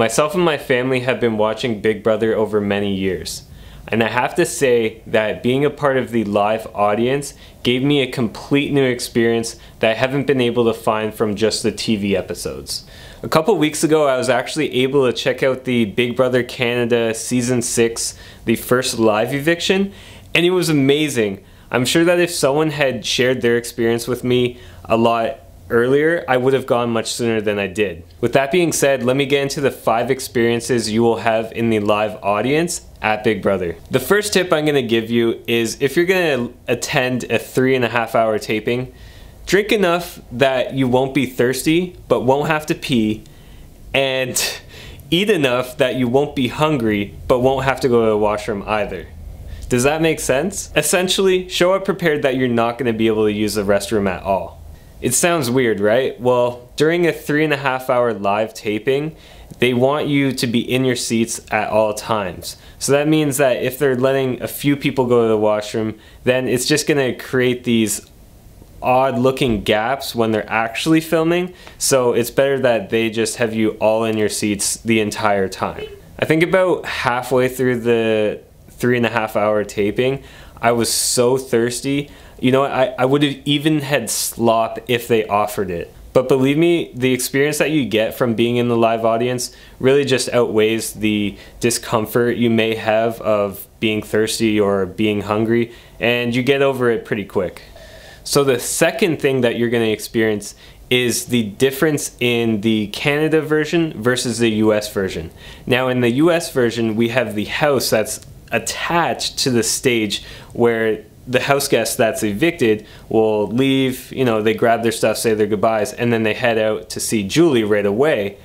Myself and my family have been watching Big Brother over many years, and I have to say that being a part of the live audience gave me a complete new experience that I haven't been able to find from just the TV episodes. A couple weeks ago, I was actually able to check out the Big Brother Canada Season 6, the first live eviction, and it was amazing. I'm sure that if someone had shared their experience with me a lot earlier, I would have gone much sooner than I did. With that being said, let me get into the 5 experiences you will have in the live audience at Big Brother. The first tip I'm gonna give you is if you're gonna attend a 3.5 hour taping, drink enough that you won't be thirsty but won't have to pee, and eat enough that you won't be hungry but won't have to go to the washroom either. Does that make sense? Essentially, show up prepared that you're not gonna be able to use the restroom at all. It sounds weird, right? Well, during a 3.5 hour live taping, they want you to be in your seats at all times. So that means that if they're letting a few people go to the washroom, then it's just gonna create these odd looking gaps when they're actually filming. So it's better that they just have you all in your seats the entire time. I think about halfway through the 3.5 hour taping, I was so thirsty. You know, I would have even had slop if they offered it. But believe me, the experience that you get from being in the live audience really just outweighs the discomfort you may have of being thirsty or being hungry, and you get over it pretty quick. So the second thing that you're going to experience is the difference in the Canada version versus the US version. Now in the US version, we have the house that's attached to the stage where the house guest that's evicted will leave, you know, they grab their stuff, say their goodbyes, and then they head out to see Julie right away.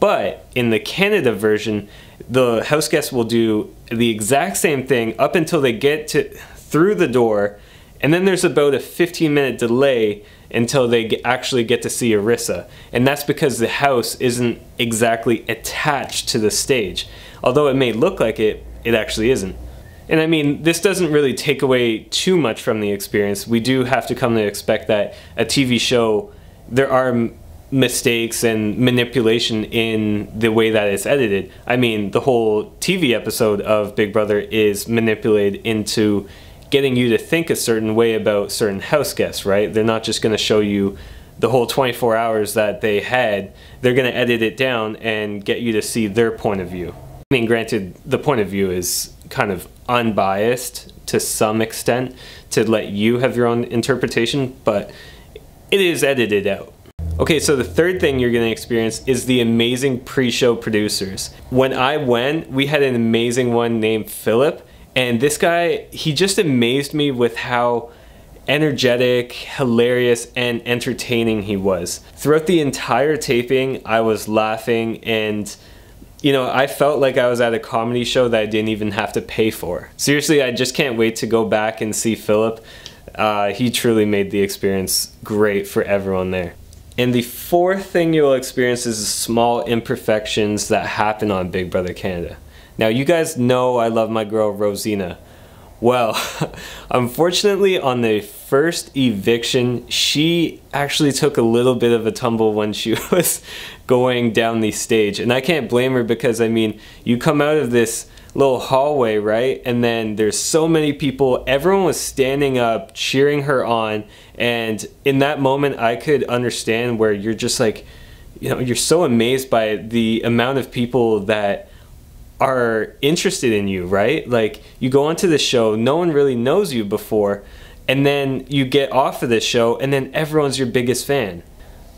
But in the Canada version, the house guest will do the exact same thing up until they get through the door, and then there's about a 15-minute delay until they actually get to see Arissa. And that's because the house isn't exactly attached to the stage. Although it may look like it, it actually isn't. And I mean, this doesn't really take away too much from the experience. We do have to come to expect that a TV show, there are mistakes and manipulation in the way that it's edited. I mean, the whole TV episode of Big Brother is manipulated into getting you to think a certain way about certain house guests, right? They're not just going to show you the whole 24 hours that they had. They're going to edit it down and get you to see their point of view. I mean, granted, the point of view is kind of unbiased to some extent to let you have your own interpretation, but it is edited out. Okay, so the third thing you're going to experience is the amazing pre-show producers. When I went, we had an amazing one named Philip, and this guy, he just amazed me with how energetic, hilarious, and entertaining he was. Throughout the entire taping, I was laughing, and you know, I felt like I was at a comedy show that I didn't even have to pay for. Seriously, I just can't wait to go back and see Philip. He truly made the experience great for everyone there. And the fourth thing you'll experience is the small imperfections that happen on Big Brother Canada. Now, you guys know I love my girl Rosina. Well, unfortunately on the first eviction, she actually took a little bit of a tumble when she was going down the stage. And I can't blame her because, I mean, you come out of this little hallway, right? And then there's so many people, everyone was standing up, cheering her on. And in that moment, I could understand where you're just like, you know, you're so amazed by the amount of people that are interested in you, right? Like, you go onto the show, no one really knows you before, and then you get off of this show and then everyone's your biggest fan.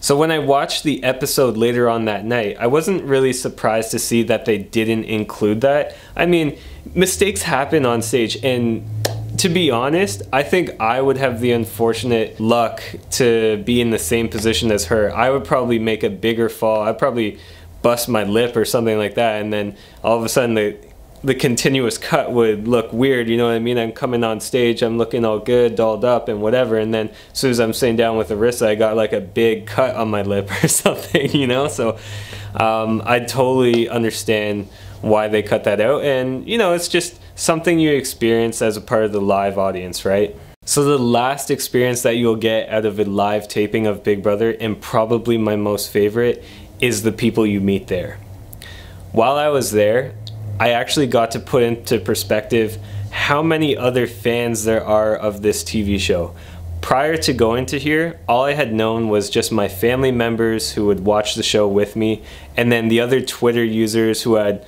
So when I watched the episode later on that night, I wasn't really surprised to see that they didn't include that. I mean, mistakes happen on stage, and to be honest, I think I would have the unfortunate luck to be in the same position as her. I would probably make a bigger fall. I'd probably bust my lip or something like that, and then all of a sudden the continuous cut would look weird, you know what I mean? I'm coming on stage, I'm looking all good, dolled up and whatever, and then as soon as I'm sitting down with Arissa, I got like a big cut on my lip or something, you know? So I totally understand why they cut that out, and you know, it's just something you experience as a part of the live audience, right? So the last experience that you'll get out of a live taping of Big Brother, and probably my most favorite, is the people you meet there. While I was there, I actually got to put into perspective how many other fans there are of this TV show. Prior to going to here, all I had known was just my family members who would watch the show with me, and then the other Twitter users who I'd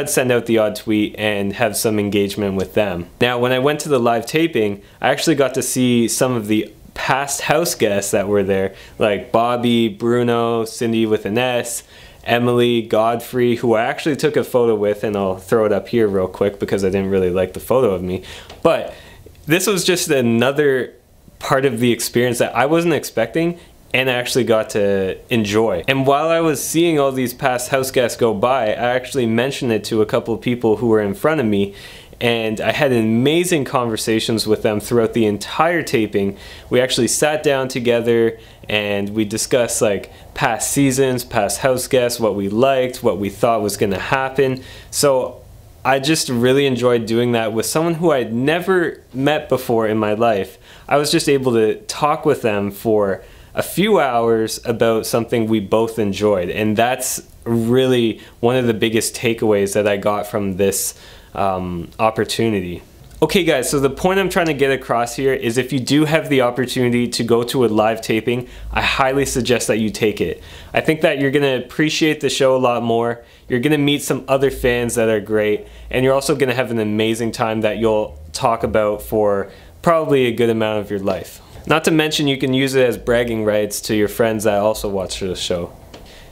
send out the odd tweet and have some engagement with them. Now, when I went to the live taping, I actually got to see some of the past house guests that were there, like Bobby, Bruno, Cindy with an S, Emily, Godfrey, who I actually took a photo with, and I'll throw it up here real quick because I didn't really like the photo of me. But this was just another part of the experience that I wasn't expecting and I actually got to enjoy. And while I was seeing all these past house guests go by, I actually mentioned it to a couple of people who were in front of me, and I had amazing conversations with them throughout the entire taping. We actually sat down together and we discussed like past seasons, past house guests, what we liked, what we thought was gonna happen. So I just really enjoyed doing that with someone who I'd never met before in my life. I was just able to talk with them for a few hours about something we both enjoyed, and that's really one of the biggest takeaways that I got from this opportunity. Okay guys, so the point I'm trying to get across here is if you do have the opportunity to go to a live taping, I highly suggest that you take it. I think that you're going to appreciate the show a lot more, you're going to meet some other fans that are great, and you're also going to have an amazing time that you'll talk about for probably a good amount of your life. Not to mention you can use it as bragging rights to your friends that also watch the show.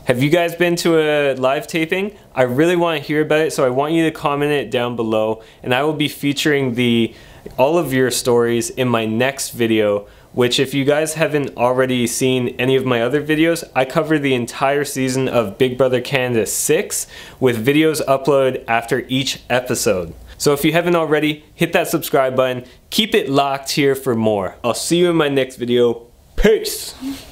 Have you guys been to a live taping? I really want to hear about it, so I want you to comment it down below, and I will be featuring all of your stories in my next video, which if you guys haven't already seen any of my other videos, I cover the entire season of Big Brother Canada 6 with videos uploaded after each episode. So if you haven't already, hit that subscribe button, keep it locked here for more. I'll see you in my next video. Peace!